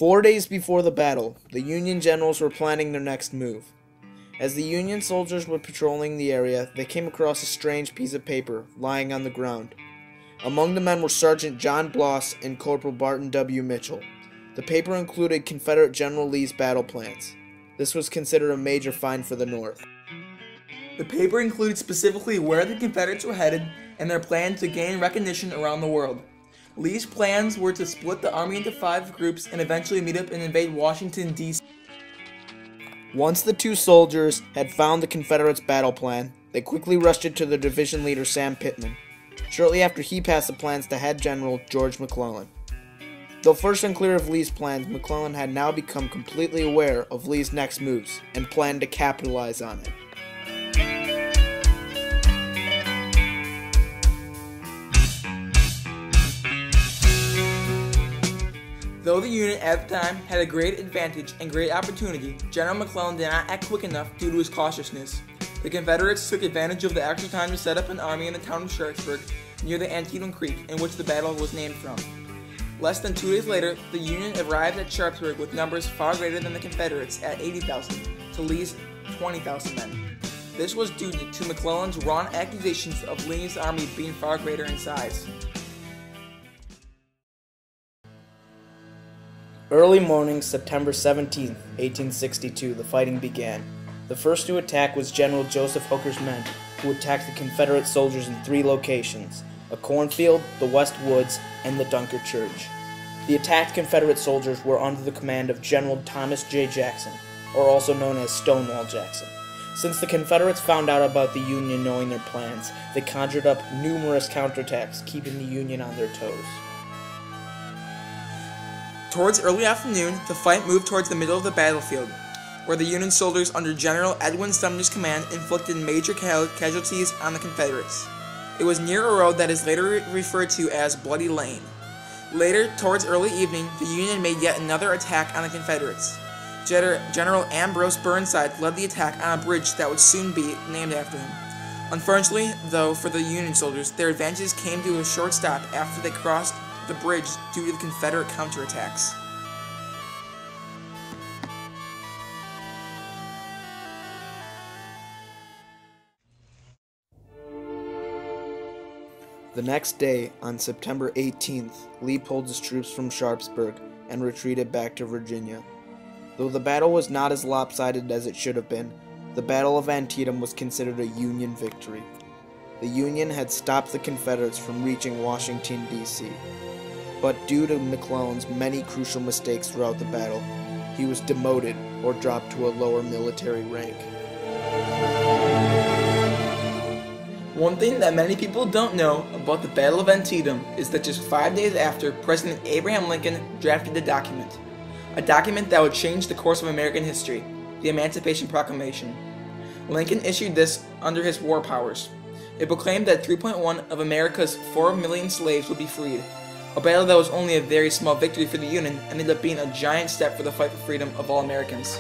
4 days before the battle, the Union generals were planning their next move. As the Union soldiers were patrolling the area, they came across a strange piece of paper lying on the ground. Among the men were Sergeant John Bloss and Corporal Barton W. Mitchell. The paper included Confederate General Lee's battle plans. This was considered a major find for the North. The paper included specifically where the Confederates were headed and their plan to gain recognition around the world. Lee's plans were to split the army into 5 groups and eventually meet up and invade Washington, D.C. Once the two soldiers had found the Confederates' battle plan, they quickly rushed it to their division leader Sam Pittman. Shortly after, he passed the plans to head General George McClellan. Though first unclear of Lee's plans, McClellan had now become completely aware of Lee's next moves and planned to capitalize on it. Though the Union at the time had a great advantage and great opportunity, General McClellan did not act quick enough due to his cautiousness. The Confederates took advantage of the extra time to set up an army in the town of Sharpsburg, near the Antietam Creek, in which the battle was named from. Less than 2 days later, the Union arrived at Sharpsburg with numbers far greater than the Confederates at 80,000 to Lee's 20,000 men. This was due to McClellan's wrong accusations of Lee's army being far greater in size. Early morning, September 17, 1862, the fighting began. The first to attack was General Joseph Hooker's men, who attacked the Confederate soldiers in 3 locations: a cornfield, the West Woods, and the Dunkard Church. The attacked Confederate soldiers were under the command of General Thomas J. Jackson, or also known as Stonewall Jackson. Since the Confederates found out about the Union knowing their plans, they conjured up numerous counterattacks, keeping the Union on their toes. Towards early afternoon, the fight moved towards the middle of the battlefield, where the Union soldiers under General Edwin Sumner's command inflicted major casualties on the Confederates. It was near a road that is later referred to as Bloody Lane. Later, towards early evening, the Union made yet another attack on the Confederates. General Ambrose Burnside led the attack on a bridge that would soon be named after him. Unfortunately, though, for the Union soldiers, their advances came to a short stop after they crossed the bridge due to the Confederate counterattacks. The next day, on September 18th, Lee pulled his troops from Sharpsburg and retreated back to Virginia. Though the battle was not as lopsided as it should have been, the Battle of Antietam was considered a Union victory. The Union had stopped the Confederates from reaching Washington, D.C. But due to McClellan's many crucial mistakes throughout the battle, he was demoted or dropped to a lower military rank. One thing that many people don't know about the Battle of Antietam is that just 5 days after, President Abraham Lincoln drafted a document that would change the course of American history, the Emancipation Proclamation. Lincoln issued this under his war powers. It proclaimed that 3.1 of America's 4 million slaves would be freed. A battle that was only a very small victory for the Union ended up being a giant step for the fight for freedom of all Americans.